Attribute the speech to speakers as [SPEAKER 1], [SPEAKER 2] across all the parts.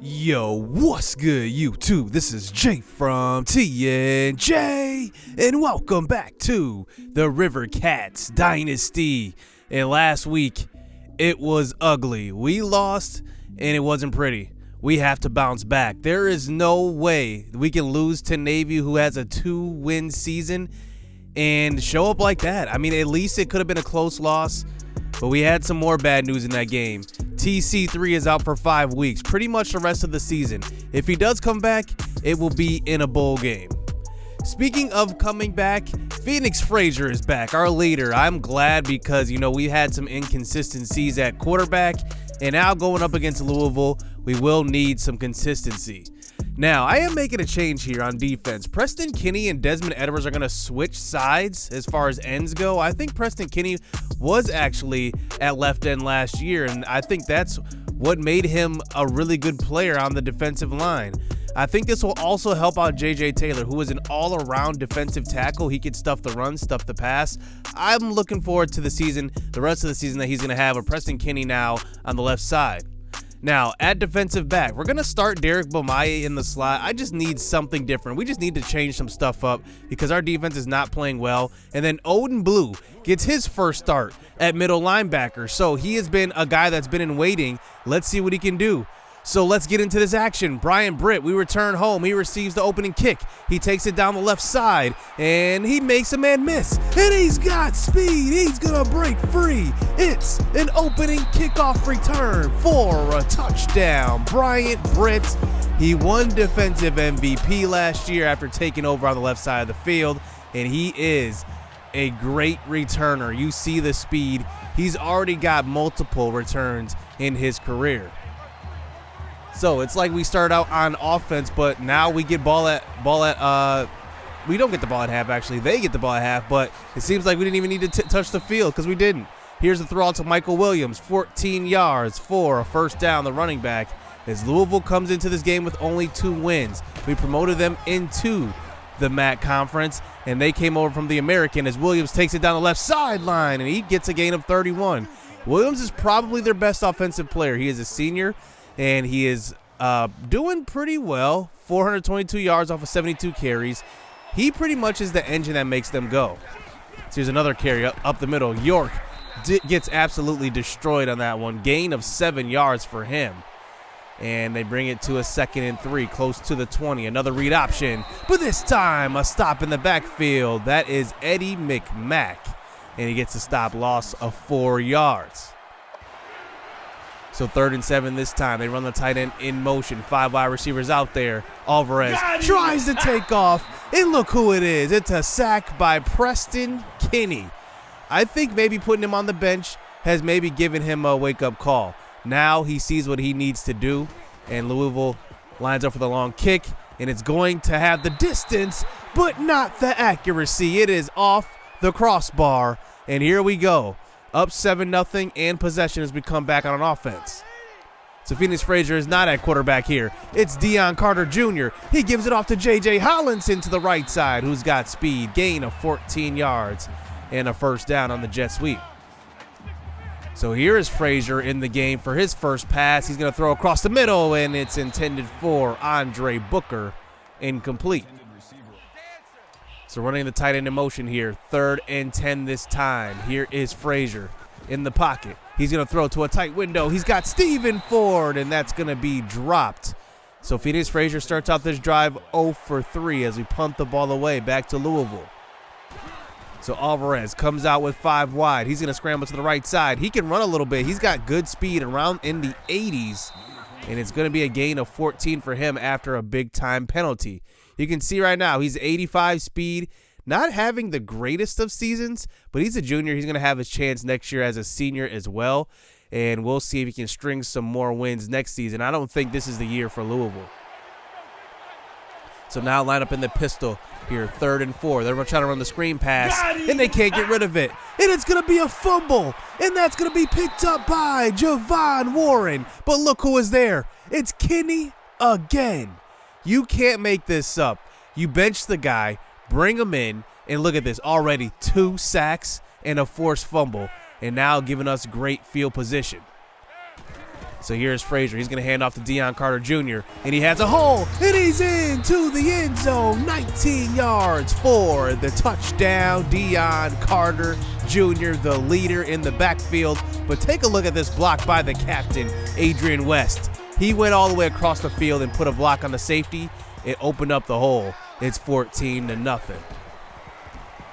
[SPEAKER 1] Yo, what's good, YouTube? This is Jay from TNJ, and welcome back to the Rivercats Dynasty. And last week, it was ugly. We lost, and it wasn't pretty. We have to bounce back. There is no way we can lose to Navy, who has a 2-win season, and show up like that. I mean, at least it could have been a close loss, but we had some more bad news in that game. TC3 is out for 5 weeks, pretty much the rest of the season. If he does come back, it will be in a bowl game. Speaking of coming back, Phoenix Frazier is back, our leader. I'm glad because, we had some inconsistencies at quarterback, and now going up against Louisville, we will need some consistency. Now, I am making a change here on defense. Preston Kinney and Desmond Edwards are going to switch sides as far as ends go. I think Preston Kinney was actually at left end last year, and I think that's what made him a really good player on the defensive line. I think this will also help out J.J. Taylor, who is an all-around defensive tackle. He can stuff the run, stuff the pass. I'm looking forward to the rest of the season that he's going to have with Preston Kinney now on the left side. Now, at defensive back, we're going to start Derek Bomaya in the slot. I just need something different. We just need to change some stuff up because our defense is not playing well. And then Odin Blue gets his first start at middle linebacker. So he has been a guy that's been in waiting. Let's see what he can do. So let's get into this action. Brian Britt, we return home. He receives the opening kick. He takes it down the left side, and he makes a man miss. And he's got speed. He's going to break free. It's an opening kickoff return for a touchdown. Brian Britt, he won defensive MVP last year after taking over on the left side of the field, and he is a great returner. You see the speed. He's already got multiple returns in his career. So it's like we start out on offense, but now we get we don't get the ball at half, actually. They get the ball at half, but it seems like we didn't even need to touch the field because we didn't. Here's the throw out to Michael Williams, 14 yards for a first down, the running back, as Louisville comes into this game with only 2 wins. We promoted them into the MAC conference, and they came over from the American as Williams takes it down the left sideline, and he gets a gain of 31. Williams is probably their best offensive player. He is a senior, and he is doing pretty well. 422 yards off of 72 carries. He pretty much is the engine that makes them go. So here's another carry up the middle. York gets absolutely destroyed on that one. Gain of 7 yards for him. And they bring it to a 2nd and 3, close to the 20. Another read option, but this time a stop in the backfield. That is Eddie McMack, and he gets a stop loss of 4 yards. So 3rd and 7 this time. They run the tight end in motion. 5 wide receivers out there. Alvarez tries to take off, and look who it is. It's a sack by Preston Kinney. I think maybe putting him on the bench has maybe given him a wake-up call. Now he sees what he needs to do, and Louisville lines up for the long kick, and it's going to have the distance, but not the accuracy. It is off the crossbar, and here we go. Up 7-0, and possession as we come back on an offense. So Phoenix Frazier is not at quarterback here. It's Deion Carter Jr. He gives it off to J.J. Hollinson to the right side, who's got speed. Gain of 14 yards and a first down on the jet sweep. So here is Frazier in the game for his first pass. He's going to throw across the middle, and it's intended for Andre Booker. Incomplete. So running the tight end in motion here. 3rd and 10 this time. Here is Frazier in the pocket. He's going to throw to a tight window. He's got Stephen Ford, and that's going to be dropped. So Phoenix Frazier starts out this drive 0 for 3 as we punt the ball away back to Louisville. So Alvarez comes out with 5 wide. He's going to scramble to the right side. He can run a little bit. He's got good speed around in the 80s, and it's going to be a gain of 14 for him after a big-time penalty. You can see right now he's 85 speed, not having the greatest of seasons, but he's a junior. He's going to have his chance next year as a senior as well, and we'll see if he can string some more wins next season. I don't think this is the year for Louisville. So now line up in the pistol here, 3rd and 4. They're trying to run the screen pass, and they can't get rid of it. And it's going to be a fumble, and that's going to be picked up by Javon Warren. But look who is there. It's Kinney again. You can't make this up. You bench the guy, bring him in, and look at this. Already 2 sacks and a forced fumble, and now giving us great field position. So here's Frazier. He's going to hand off to Deion Carter Jr. And he has a hole, and he's into the end zone. 19 yards for the touchdown. Deion Carter Jr., the leader in the backfield. But take a look at this block by the captain, Adrian West. He went all the way across the field and put a block on the safety. It opened up the hole. It's 14-0.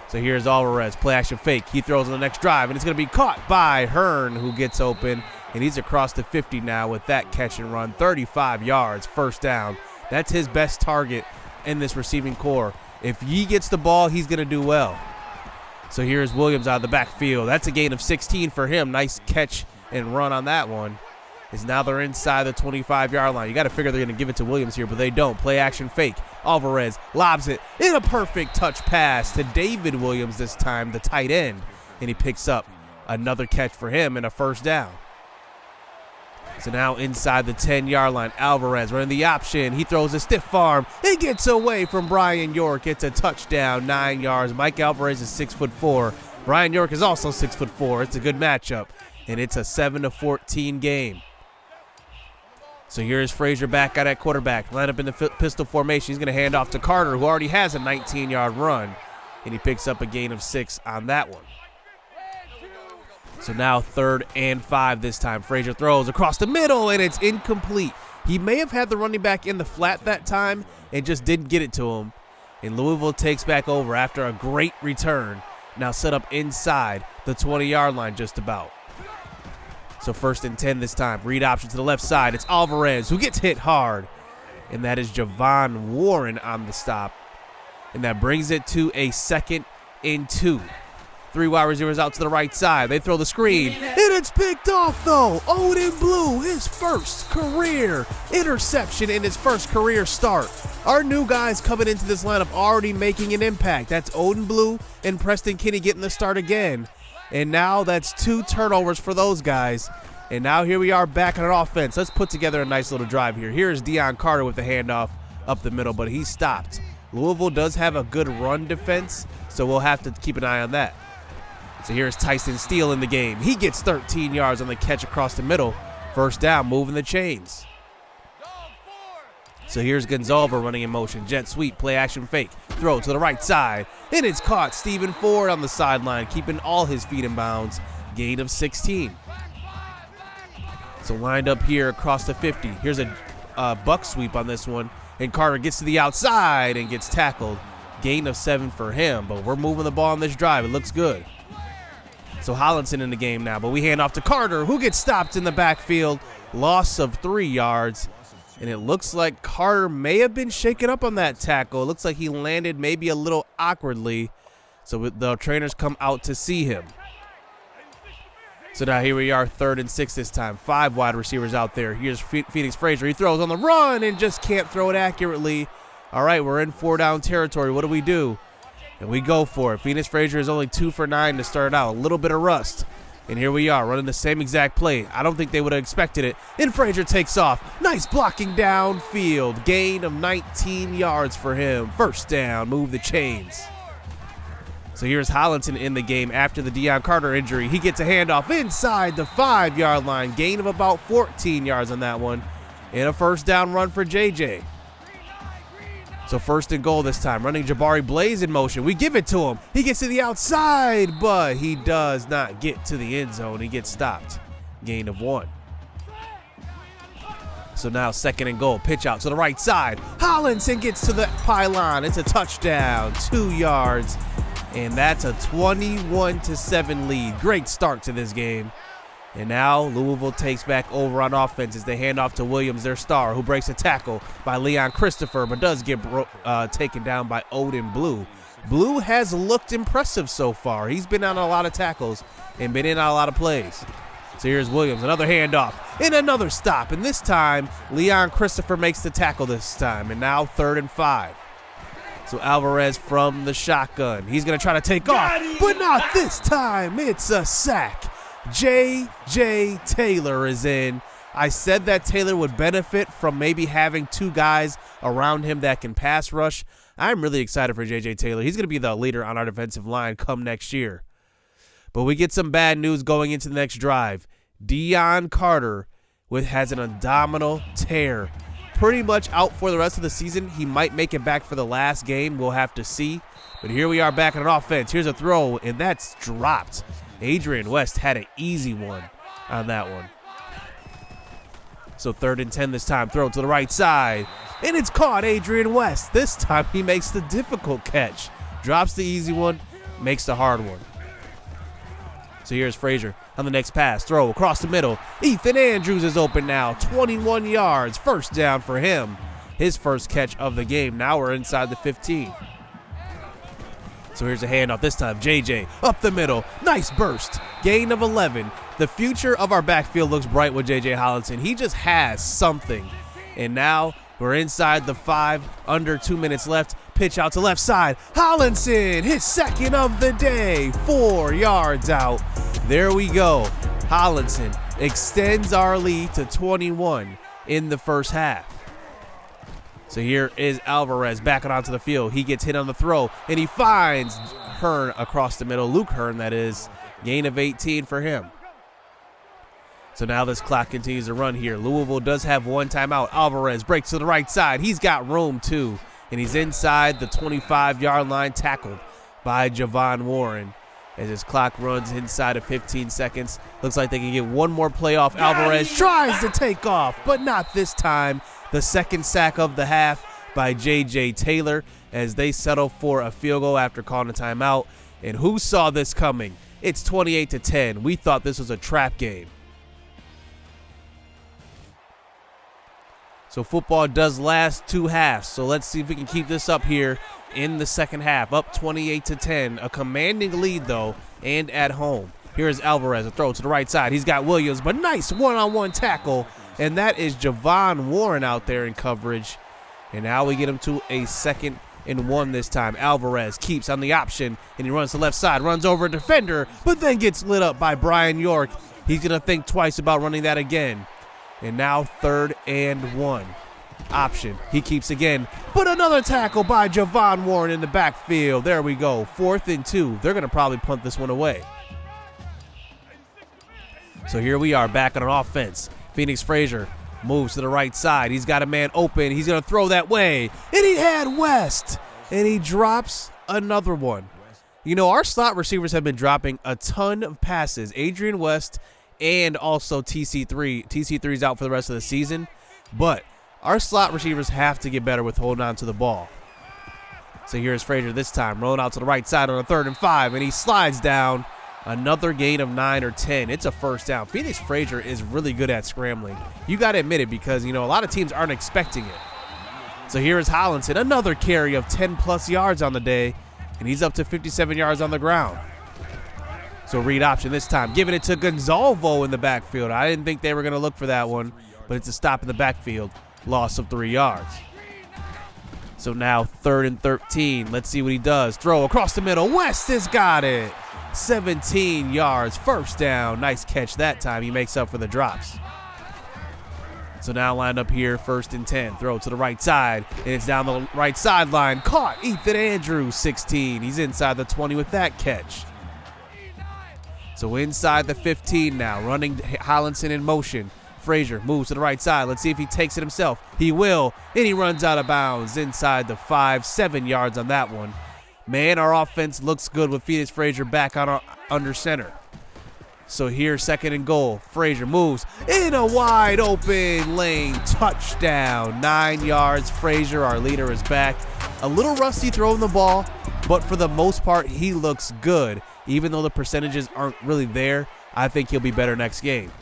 [SPEAKER 1] So here's Alvarez, play action fake. He throws on the next drive, and it's going to be caught by Hearn, who gets open. And he's across the 50 now with that catch and run. 35 yards, first down. That's his best target in this receiving core. If he gets the ball, he's going to do well. So here's Williams out of the backfield. That's a gain of 16 for him. Nice catch and run on that one. Is now they're inside the 25-yard line. You got to figure they're going to give it to Williams here, but they don't. Play action fake. Alvarez lobs it in a perfect touch pass to David Williams this time, the tight end. And he picks up another catch for him and a first down. So now inside the 10-yard line, Alvarez running the option. He throws a stiff arm. He gets away from Brian York. It's a touchdown, 9 yards. Mike Alvarez is 6'4". Brian York is also 6'4". It's a good matchup, and it's a 7-14 game. So here's Frazier back out at quarterback. Line up in the pistol formation. He's going to hand off to Carter, who already has a 19-yard run, and he picks up a gain of 6 on that one. So now 3rd and 5 this time. Frazier throws across the middle, and it's incomplete. He may have had the running back in the flat that time and just didn't get it to him. And Louisville takes back over after a great return. Now set up inside the 20-yard line just about. So 1st and 10 this time. Read option to the left side. It's Alvarez who gets hit hard. And that is Javon Warren on the stop. And that brings it to a 2nd and 2. 3 wide receivers out to the right side. They throw the screen. And it's picked off, though. Odin Blue, his first career interception in his first career start. Our new guys coming into this lineup already making an impact. That's Odin Blue and Preston Kinney getting the start again. And now that's 2 turnovers for those guys. And now here we are back on an offense. Let's put together a nice little drive here. Here's Deion Carter with the handoff up the middle, but he's stopped. Louisville does have a good run defense, so we'll have to keep an eye on that. So here's Tyson Steele in the game. He gets 13 yards on the catch across the middle. First down, moving the chains. So here's Gonzalez running in motion. Jet sweep, play action fake. Throw to the right side. And it's caught. Stephen Ford on the sideline, keeping all his feet in bounds. Gain of 16. So lined up here across the 50. Here's a buck sweep on this one. And Carter gets to the outside and gets tackled. Gain of 7 for him. But we're moving the ball on this drive. It looks good. So Hollinson in the game now, but we hand off to Carter, who gets stopped in the backfield. Loss of 3 yards. And it looks like Carter may have been shaken up on that tackle. It looks like he landed maybe a little awkwardly. So the trainers come out to see him. So now here we are, 3rd and 6 this time. 5 wide receivers out there. Here's Phoenix Frazier. He throws on the run and just can't throw it accurately. All right, we're in 4-down territory. What do? And we go for it. Phoenix Frazier is only 2 for 9 to start out. A little bit of rust. And here we are running the same exact play. I don't think they would have expected it. And Frazier takes off. Nice blocking downfield. Gain of 19 yards for him. First down. Move the chains. So here's Hollinson in the game after the Deion Carter injury. He gets a handoff inside the 5-yard line. Gain of about 14 yards on that one. And a first down run for JJ. So 1st and goal this time. Running Jabari Blaze in motion. We give it to him. He gets to the outside, but he does not get to the end zone. He gets stopped. Gain of 1. So now 2nd and goal. Pitch out to the right side. Hollinson gets to the pylon. It's a touchdown. 2 yards. And that's a 21-7 lead. Great start to this game. And now Louisville takes back over on offense as they hand off to Williams, their star, who breaks a tackle by Leon Christopher, but does get taken down by Odin Blue. Blue has looked impressive so far. He's been on a lot of tackles and been in on a lot of plays. So here's Williams, another handoff and another stop. And this time, Leon Christopher makes the tackle this time. And now 3rd and 5. So Alvarez from the shotgun. He's going to try to take off, but not this time. It's a sack. J.J. Taylor is in. I said that Taylor would benefit from maybe having 2 guys around him that can pass rush. I'm really excited for J.J. Taylor. He's going to be the leader on our defensive line come next year. But we get some bad news going into the next drive. Deion Carter has an abdominal tear. Pretty much out for the rest of the season. He might make it back for the last game. We'll have to see. But here we are back on offense. Here's a throw, and that's dropped. Adrian West had an easy one on that one. So 3rd and 10 this time. Throw to the right side, and it's caught. Adrian West. This time he makes the difficult catch. Drops the easy one, makes the hard one. So here's Frazier on the next pass. Throw across the middle. Ethan Andrews is open now. 21 yards. First down for him. His first catch of the game. Now we're inside the 15. So here's a handoff this time. JJ up the middle. Nice burst. Gain of 11. The future of our backfield looks bright with JJ Hollinson. He just has something. And now we're inside the 5. Under 2 minutes left. Pitch out to left side. Hollinson, his second of the day. 4 yards out. There we go. Hollinson extends our lead to 21 in the first half. So here is Alvarez backing onto the field. He gets hit on the throw, and he finds Hearn across the middle. Luke Hearn, that is. Gain of 18 for him. So now this clock continues to run here. Louisville does have one timeout. Alvarez breaks to the right side. He's got room, too. And he's inside the 25-yard line, tackled by Javon Warren. As his clock runs inside of 15 seconds. Looks like they can get one more play off. Alvarez tries to take off, but not this time. The second sack of the half by J.J. Taylor as they settle for a field goal after calling a timeout. And who saw this coming? It's 28-10. We thought this was a trap game. So football does last 2 halves. So let's see if we can keep this up here in the second half. Up 28-10. A commanding lead, though, and at home. Here's Alvarez, a throw to the right side. He's got Williams, but nice one-on-one tackle. And that is Javon Warren out there in coverage. And now we get him to a 2nd and 1 this time. Alvarez keeps on the option, and he runs to the left side, runs over a defender, but then gets lit up by Brian York. He's going to think twice about running that again. And now 3rd and 1. Option. He keeps again, but another tackle by Javon Warren in the backfield. There we go. 4th and 2. They're going to probably punt this one away. So here we are back on offense. Phoenix Frazier moves to the right side. He's got a man open. He's going to throw that way. And he had West. And he drops another one. You know, our slot receivers have been dropping a ton of passes. Adrian West and also TC3. TC3's out for the rest of the season. But our slot receivers have to get better with holding on to the ball. So here's Frazier this time. Rolling out to the right side on a 3rd and 5. And he slides down. Another gain of 9 or 10. It's a first down. Phoenix Frazier is really good at scrambling. You got to admit it because, you know, a lot of teams aren't expecting it. So here is Hollinson. Another carry of 10-plus yards on the day. And he's up to 57 yards on the ground. So read option this time. Giving it to Gonzalvo in the backfield. I didn't think they were going to look for that one. But it's a stop in the backfield. Loss of 3 yards. So now 3rd and 13. Let's see what he does. Throw across the middle. West has got it. 17 yards, first down. Nice catch that time. He makes up for the drops. So now lined up here, 1st and 10. Throw to the right side, and it's down the right sideline. Caught. Ethan Andrews, 16. He's inside the 20 with that catch. So inside the 15 now, running Hollinson in motion. Frazier moves to the right side. Let's see if he takes it himself. He will, and he runs out of bounds inside the 5, 7 yards on that one. Man, our offense looks good with Phoenix Frazier back on our under center. So here, 2nd and goal. Frazier moves in a wide open lane. Touchdown. 9 yards. Frazier, our leader, is back. A little rusty throwing the ball, but for the most part, he looks good. Even though the percentages aren't really there, I think he'll be better next game.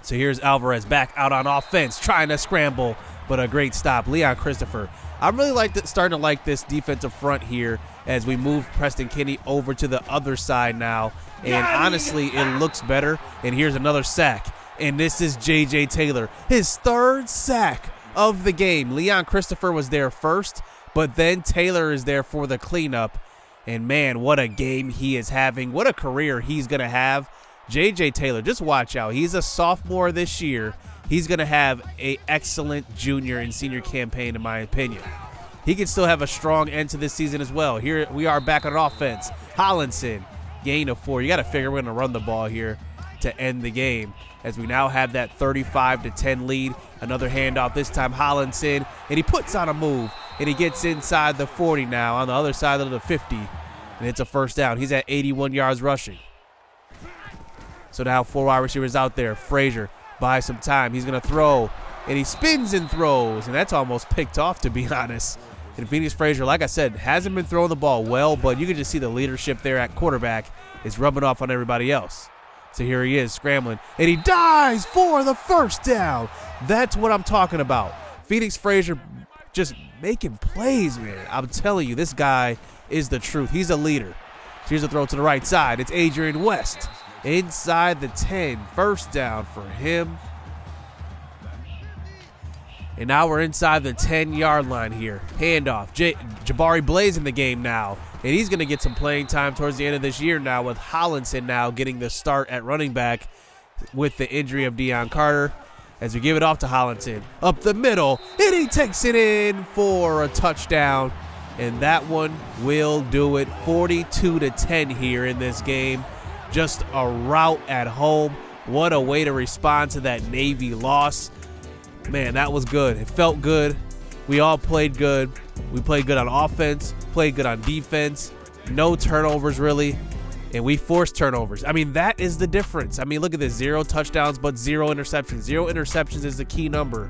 [SPEAKER 1] So here's Alvarez back out on offense, trying to scramble, but a great stop. Leon Christopher. I'm really starting to like this defensive front here as we move Preston Kinney over to the other side now. And honestly, it looks better. And here's another sack. And this is J.J. Taylor, his 3rd sack of the game. Leon Christopher was there first, but then Taylor is there for the cleanup. And man, what a game he is having. What a career he's going to have. J.J. Taylor, just watch out. He's a sophomore this year. He's going to have an excellent junior and senior campaign, in my opinion. He can still have a strong end to this season as well. Here we are back on offense. Hollinson, gain of 4. You got to figure we're going to run the ball here to end the game. as we now have that 35-10 lead. Another handoff, this time Hollinson, and he puts on a move, and he gets inside the 40 now on the other side of the 50, and it's a first down. He's at 81 yards rushing. So now 4 wide receivers out there. Frazier buys some time. He's going to throw, and he spins and throws, and that's almost picked off, to be honest. And Phoenix Frazier, like I said, hasn't been throwing the ball well, but you can just see the leadership there at quarterback is rubbing off on everybody else. So here he is scrambling, and he dives for the first down. That's what I'm talking about. Phoenix Frazier just making plays, man. I'm telling you, this guy is the truth. He's a leader. Here's a throw to the right side. It's Adrian West inside the 10. First down for him. And now we're inside the 10-yard line here. Handoff. Jabari Blaze in the game now. And he's going to get some playing time towards the end of this year now, with Hollinson now getting the start at running back with the injury of Deion Carter. As we give it off to Hollinson. Up the middle. And he takes it in for a touchdown. And that one will do it. 42-10 here in this game. Just a rout at home. What a way to respond to that Navy loss. Man, that was good. It felt good. We all played good. We played good on offense, played good on defense. No turnovers, really. And we forced turnovers. I mean, that is the difference. I mean, look at this. 0 touchdowns, but 0 interceptions. 0 interceptions is the key number,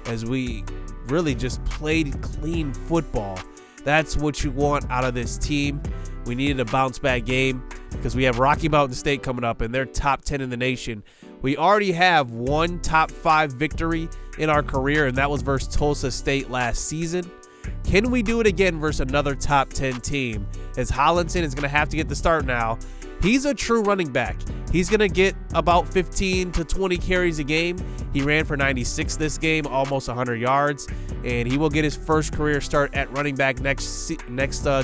[SPEAKER 1] as we really just played clean football. That's what you want out of this team. We needed a bounce-back game because we have Rocky Mountain State coming up, and they're top 10 in the nation. We already have one top 5 victory in our career, and that was versus Tulsa State last season. Can we do it again versus another top 10 team? As Hollinson is going to have to get the start now. He's a true running back. He's going to get about 15 to 20 carries a game. He ran for 96 this game, almost 100 yards, and he will get his first career start at running back next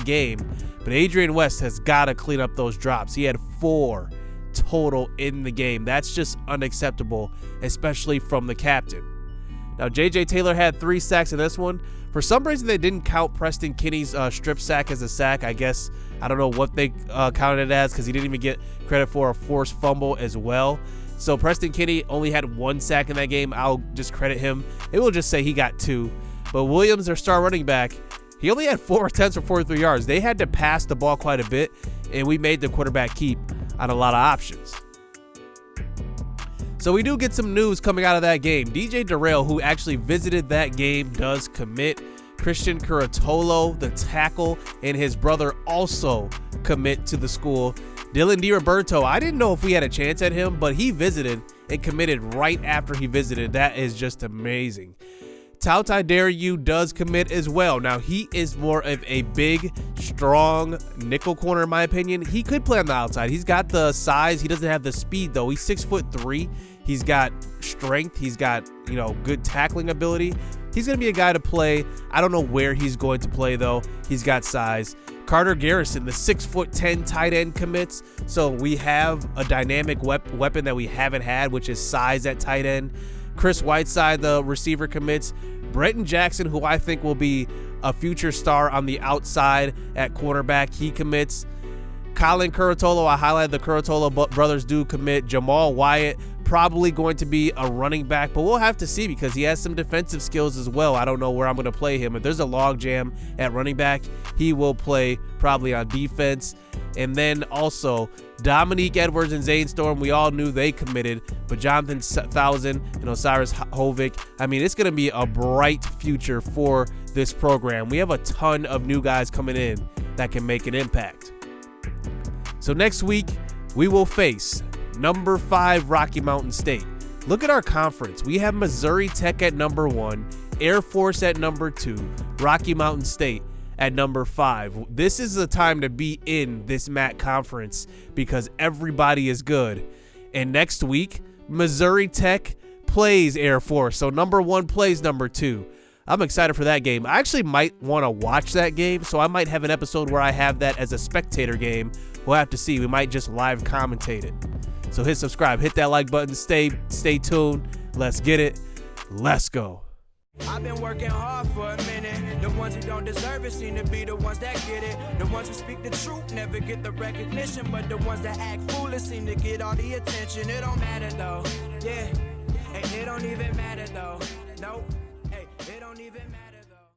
[SPEAKER 1] game. But Adrian West has got to clean up those drops. He had 4 total in the game. That's just unacceptable, especially from the captain. Now, J.J. Taylor had 3 sacks in this one. For some reason, they didn't count Preston Kinney's strip sack as a sack. I guess, I don't know what they counted it as, because he didn't even get credit for a forced fumble as well. So Preston Kinney only had 1 sack in that game. I'll just credit him. It will just say he got 2. But Williams, their star running back, he only had 4 attempts for 43 yards. They had to pass the ball quite a bit, and we made the quarterback keep on a lot of options. So we do get some news coming out of that game. DJ Durrell, who actually visited that game, does commit. Christian Curatolo, the tackle, and his brother also commit to the school. Dylan DiRoberto, I didn't know if we had a chance at him, but he visited and committed right after he visited. That is just amazing. Tautai Dariu does commit as well. Now, he is more of a big, strong nickel corner, in my opinion. He could play on the outside. He's got the size. He doesn't have the speed, though. He's 6'3". He's got strength. He's got, good tackling ability. He's going to be a guy to play. I don't know where he's going to play, though. He's got size. Carter Garrison, the 6'10" tight end, commits. So we have a dynamic weapon that we haven't had, which is size at tight end. Chris Whiteside, the receiver, commits. Brenton Jackson, who I think will be a future star on the outside at quarterback, he commits. Colin Curatolo, I highlighted the Curatolo brothers do commit. Jamal Wyatt, probably going to be a running back, but we'll have to see because he has some defensive skills as well. I don't know where I'm going to play him. If there's a log jam at running back, he will play probably on defense. And then also Dominique Edwards and Zane Storm, we all knew they committed, but Jonathan Thousand and Osiris Hovick, I mean, it's going to be a bright future for this program. We have a ton of new guys coming in that can make an impact. So next week, we will face number 5 Rocky Mountain State. Look at our conference. We have Missouri Tech at number 1, Air Force at number 2, Rocky Mountain State at number 5. This is the time to be in this MAC conference because everybody is good. And next week, Missouri Tech plays Air Force. So number 1 plays number 2. I'm excited for that game. I actually might want to watch that game, so I might have an episode where I have that as a spectator game. We'll have to see. We might just live commentate it. So hit subscribe, hit that like button, stay tuned. Let's get it. Let's go.
[SPEAKER 2] I've been working hard for a minute. The ones who don't deserve it seem to be the ones that get it. The ones who speak the truth never get the recognition, but the ones that act foolish seem to get all the attention. It don't matter though, yeah, and it don't even matter though, nope.